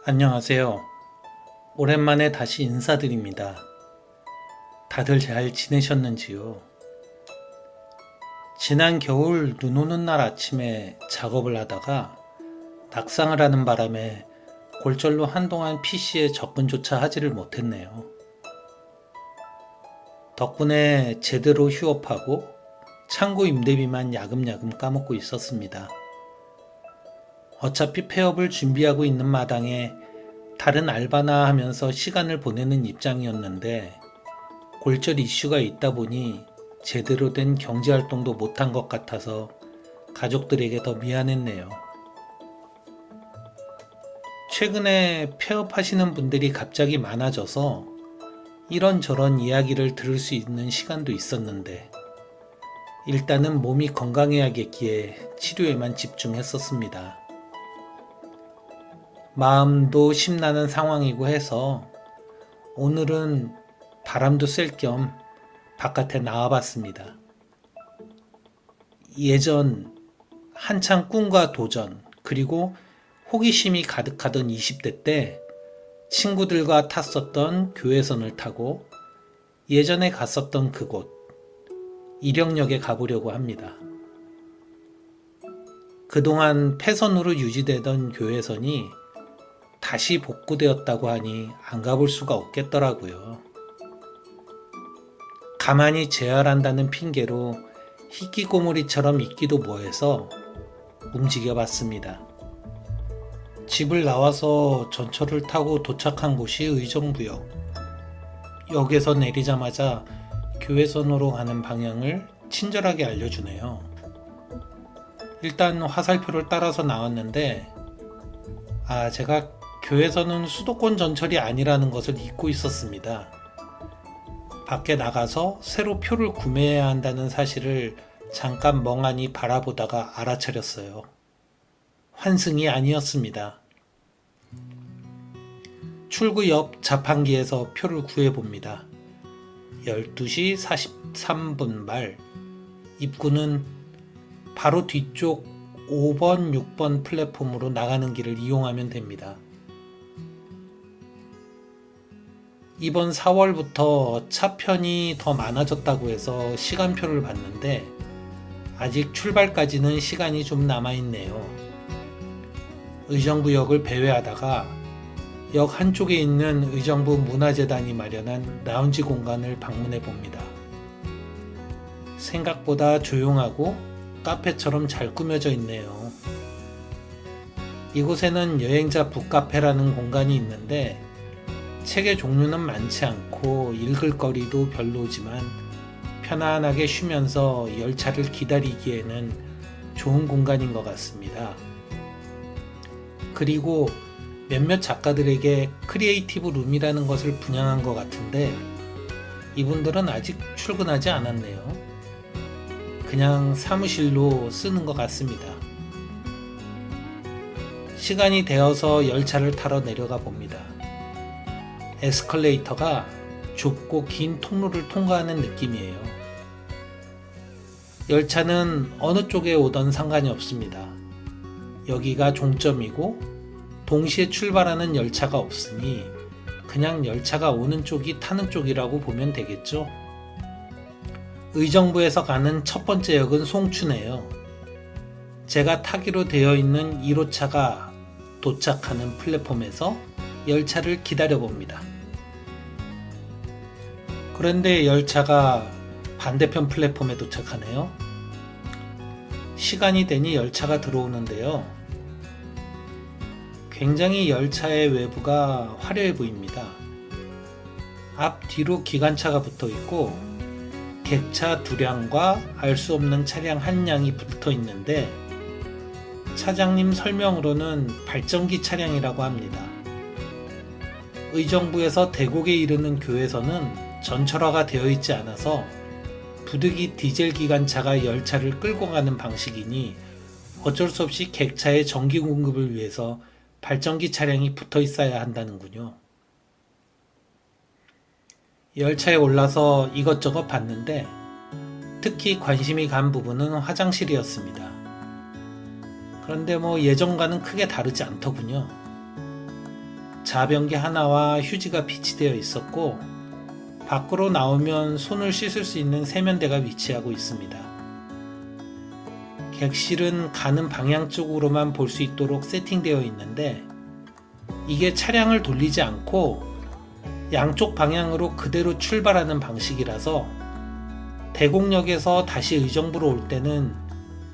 안녕하세요. 오랜만에 다시 인사드립니다. 다들 잘 지내셨는지요? 지난 겨울 눈 오는 날 아침에 작업을 하다가 낙상을 하는 바람에 골절로 한동안 PC에 접근조차 하지를 못했네요. 덕분에 제대로 휴업하고 창고 임대비만 야금야금 까먹고 있었습니다. 어차피 폐업을 준비하고 있는 마당에 다른 알바나 하면서 시간을 보내는 입장이었는데 골절 이슈가 있다 보니 제대로 된 경제활동도 못한 것 같아서 가족들에게 더 미안했네요. 최근에 폐업하시는 분들이 갑자기 많아져서 이런저런 이야기를 들을 수 있는 시간도 있었는데 일단은 몸이 건강해야겠기에 치료에만 집중했었습니다. 마음도 심나는 상황이고 해서 오늘은 바람도 쐴 겸 바깥에 나와봤습니다. 예전 한창 꿈과 도전 그리고 호기심이 가득하던 20대 때 친구들과 탔었던 교회선을 타고 예전에 갔었던 그곳 이령역에 가보려고 합니다. 그동안 폐선으로 유지되던 교회선이 다시 복구되었다고 하니 안 가볼 수가 없겠더라고요. 가만히 재활한다는 핑계로 희귀고무리처럼 있기도 뭐해서 움직여봤습니다. 집을 나와서 전철을 타고 도착한 곳이 의정부역. 역에서 내리자마자 교회선으로 가는 방향을 친절하게 알려주네요. 일단 화살표를 따라서 나왔는데 제가 교회선은 수도권 전철이 아니라는 것을 잊고 있었습니다. 밖에 나가서 새로 표를 구매해야 한다는 사실을 잠깐 멍하니 바라보다가 알아차렸어요. 환승이 아니었습니다. 출구 옆 자판기에서 표를 구해봅니다. 12시 43분 말. 입구는 바로 뒤쪽 5번, 6번 플랫폼으로 나가는 길을 이용하면 됩니다. 이번 4월부터 차편이 더 많아졌다고 해서 시간표를 봤는데 아직 출발까지는 시간이 좀 남아있네요. 의정부역을 배회하다가 역 한쪽에 있는 의정부 문화재단이 마련한 라운지 공간을 방문해 봅니다. 생각보다 조용하고 카페처럼 잘 꾸며져 있네요. 이곳에는 여행자 북카페라는 공간이 있는데 책의 종류는 많지 않고 읽을 거리도 별로지만 편안하게 쉬면서 열차를 기다리기에는 좋은 공간인 것 같습니다. 그리고 몇몇 작가들에게 크리에이티브 룸이라는 것을 분양한 것 같은데 이분들은 아직 출근하지 않았네요. 그냥 사무실로 쓰는 것 같습니다. 시간이 되어서 열차를 타러 내려가 봅니다. 에스컬레이터가 좁고 긴 통로를 통과하는 느낌이에요. 열차는 어느 쪽에 오던 상관이 없습니다. 여기가 종점이고 동시에 출발하는 열차가 없으니 그냥 열차가 오는 쪽이 타는 쪽이라고 보면 되겠죠. 의정부에서 가는 첫 번째 역은 송추네요. 제가 타기로 되어 있는 1호차가 도착하는 플랫폼에서 열차를 기다려봅니다. 그런데 열차가 반대편 플랫폼에 도착하네요. 시간이 되니 열차가 들어오는데요. 굉장히 열차의 외부가 화려해 보입니다. 앞, 뒤로 기관차가 붙어 있고 객차 2량과 알 수 없는 차량 1량이 붙어 있는데 차장님 설명으로는 발전기 차량이라고 합니다. 의정부에서 대곡에 이르는 교회선은 전철화가 되어 있지 않아서 부득이 디젤 기관차가 열차를 끌고 가는 방식이니 어쩔 수 없이 객차의 전기 공급을 위해서 발전기 차량이 붙어 있어야 한다는군요. 열차에 올라서 이것저것 봤는데 특히 관심이 간 부분은 화장실이었습니다. 그런데 예전과는 크게 다르지 않더군요. 자변기 하나와 휴지가 비치되어 있었고 밖으로 나오면 손을 씻을 수 있는 세면대가 위치하고 있습니다. 객실은 가는 방향 쪽으로만 볼 수 있도록 세팅되어 있는데 이게 차량을 돌리지 않고 양쪽 방향으로 그대로 출발하는 방식이라서 대곡역에서 다시 의정부로 올 때는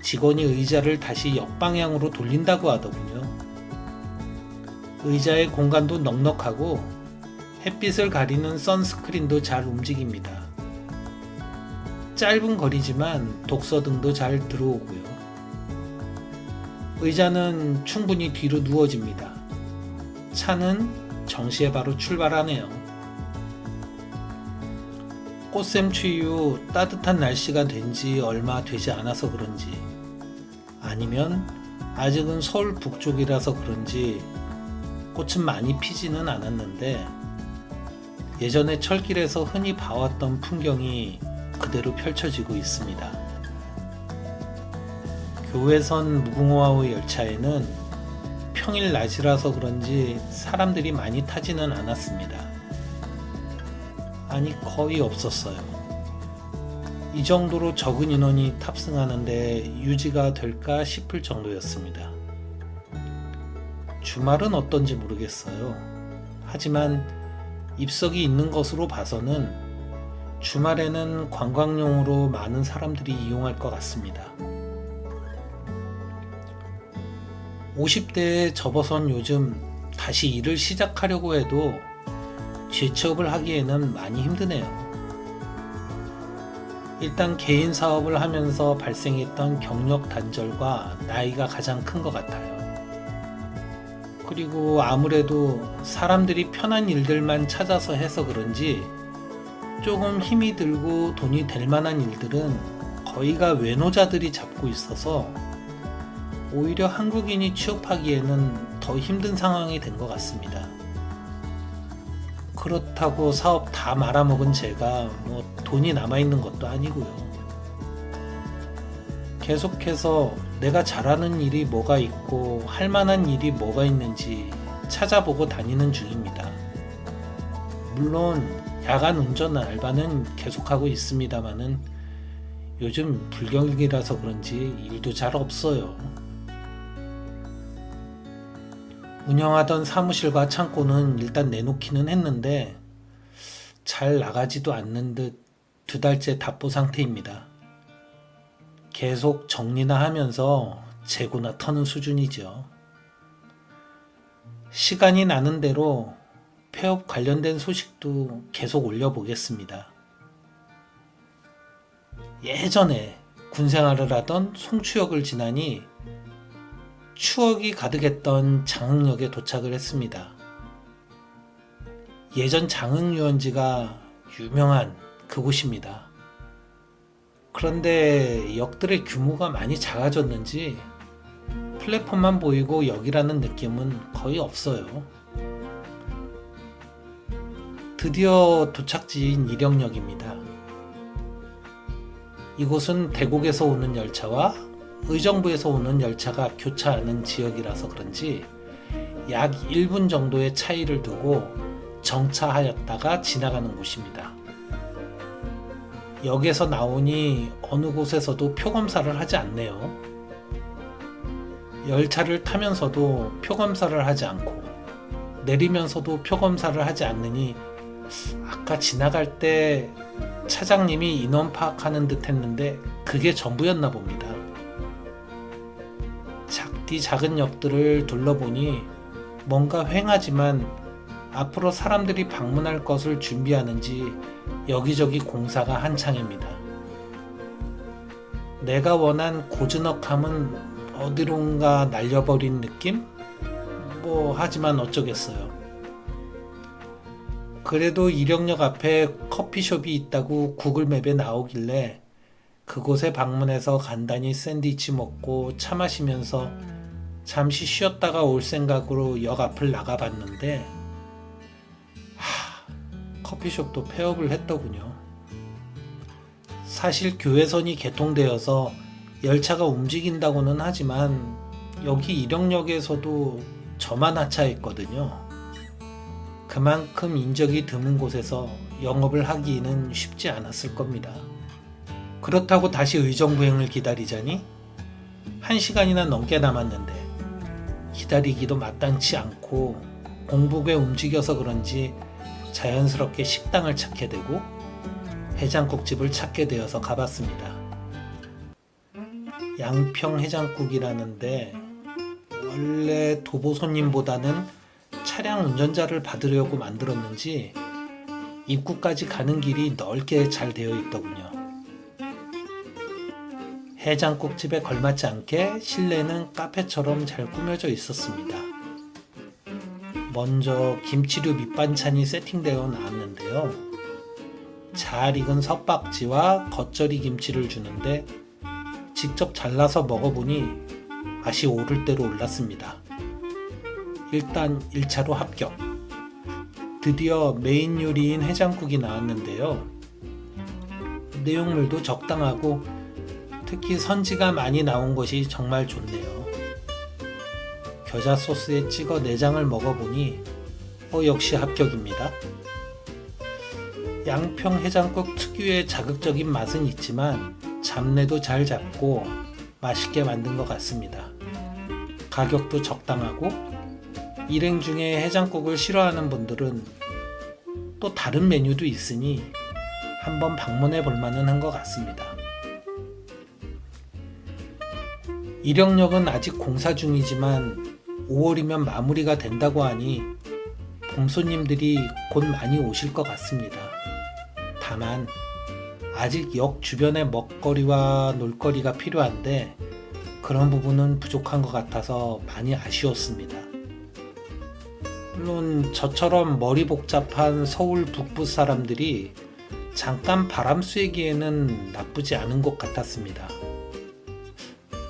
직원이 의자를 다시 역방향으로 돌린다고 하더군요. 의자의 공간도 넉넉하고 햇빛을 가리는 선스크린도 잘 움직입니다. 짧은 거리지만 독서등도 잘 들어오고요. 의자는 충분히 뒤로 누워집니다. 차는 정시에 바로 출발하네요. 꽃샘 추위 후 따뜻한 날씨가 된 지 얼마 되지 않아서 그런지 아니면 아직은 서울 북쪽이라서 그런지 꽃은 많이 피지는 않았는데 예전에 철길에서 흔히 봐왔던 풍경이 그대로 펼쳐지고 있습니다. 교외선 무궁화호 열차에는 평일 낮이라서 그런지 사람들이 많이 타지는 않았습니다. 아니 거의 없었어요. 이 정도로 적은 인원이 탑승하는데 유지가 될까 싶을 정도였습니다. 주말은 어떤지 모르겠어요. 하지만 입석이 있는 것으로 봐서는 주말에는 관광용으로 많은 사람들이 이용할 것 같습니다. 50대에 접어선 요즘 다시 일을 시작하려고 해도 재취업을 하기에는 많이 힘드네요. 일단 개인 사업을 하면서 발생했던 경력 단절과 나이가 가장 큰 것 같아요. 그리고 아무래도 사람들이 편한 일들만 찾아서 해서 그런지 조금 힘이 들고 돈이 될 만한 일들은 거의가 외노자들이 잡고 있어서 오히려 한국인이 취업하기에는 더 힘든 상황이 된 것 같습니다. 그렇다고 사업 다 말아먹은 제가 돈이 남아있는 것도 아니고요. 계속해서 내가 잘하는 일이 뭐가 있고 할 만한 일이 뭐가 있는지 찾아보고 다니는 중입니다. 물론 야간 운전 알바는 계속하고 있습니다만은 요즘 불경기라서 그런지 일도 잘 없어요. 운영하던 사무실과 창고는 일단 내놓기는 했는데 잘 나가지도 않는 듯 2달째 답보 상태입니다. 계속 정리나 하면서 재고나 터는 수준이죠. 시간이 나는 대로 폐업 관련된 소식도 계속 올려보겠습니다. 예전에 군생활을 하던 송추역을 지나니 추억이 가득했던 장흥역에 도착을 했습니다. 예전 장흥유원지가 유명한 그곳입니다. 그런데 역들의 규모가 많이 작아졌는지 플랫폼만 보이고 역이라는 느낌은 거의 없어요. 드디어 도착지인 이령역입니다. 이곳은 대곡에서 오는 열차와 의정부에서 오는 열차가 교차하는 지역이라서 그런지 약 1분 정도의 차이를 두고 정차하였다가 지나가는 곳입니다. 역에서 나오니 어느 곳에서도 표검사를 하지 않네요. 열차를 타면서도 표검사를 하지 않고 내리면서도 표검사를 하지 않느니 아까 지나갈 때 차장님이 인원 파악하는 듯 했는데 그게 전부였나 봅니다. 작디 작은 역들을 둘러보니 뭔가 휑하지만 앞으로 사람들이 방문할 것을 준비하는지 여기저기 공사가 한창입니다. 내가 원한 고즈넉함은 어디론가 날려버린 느낌? 하지만 어쩌겠어요. 그래도 이령역 앞에 커피숍이 있다고 구글맵에 나오길래 그곳에 방문해서 간단히 샌드위치 먹고 차 마시면서 잠시 쉬었다가 올 생각으로 역 앞을 나가봤는데 커피숍도 폐업을 했더군요. 사실 교외선이 개통되어서 열차가 움직인다고는 하지만 여기 이령역에서도 저만 하차했거든요. 그만큼 인적이 드문 곳에서 영업을 하기는 쉽지 않았을 겁니다. 그렇다고 다시 의정부행을 기다리자니 1시간이나 넘게 남았는데 기다리기도 마땅치 않고 공복에 움직여서 그런지 자연스럽게 식당을 찾게 되고 해장국집을 찾게 되어서 가봤습니다. 양평 해장국이라는데 원래 도보 손님보다는 차량 운전자를 받으려고 만들었는지 입구까지 가는 길이 넓게 잘 되어 있더군요. 해장국집에 걸맞지 않게 실내는 카페처럼 잘 꾸며져 있었습니다. 먼저 김치류 밑반찬이 세팅되어 나왔는데요. 잘 익은 석박지와 겉절이 김치를 주는데 직접 잘라서 먹어보니 맛이 오를 대로 올랐습니다. 일단 1차로 합격. 드디어 메인 요리인 해장국이 나왔는데요. 내용물도 적당하고 특히 선지가 많이 나온 것이 정말 좋네요. 겨자 소스에 찍어 내장을 먹어보니 역시 합격입니다. 양평 해장국 특유의 자극적인 맛은 있지만 잡내도 잘 잡고 맛있게 만든 것 같습니다. 가격도 적당하고 일행 중에 해장국을 싫어하는 분들은 또 다른 메뉴도 있으니 한번 방문해 볼 만은 한 것 같습니다. 이령역은 아직 공사 중이지만 5월이면 마무리가 된다고 하니 봄 손님들이 곧 많이 오실 것 같습니다. 다만 아직 역 주변에 먹거리와 놀거리가 필요한데 그런 부분은 부족한 것 같아서 많이 아쉬웠습니다. 물론 저처럼 머리 복잡한 서울 북부 사람들이 잠깐 바람 쐬기에는 나쁘지 않은 곳 같았습니다.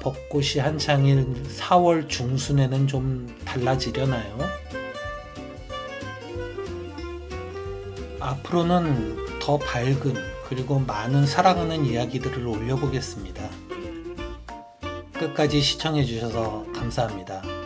벚꽃이 한창인 4월 중순에는 좀 달라지려나요? 앞으로는 더 밝은 그리고 많은 사랑하는 이야기들을 올려보겠습니다. 끝까지 시청해주셔서 감사합니다.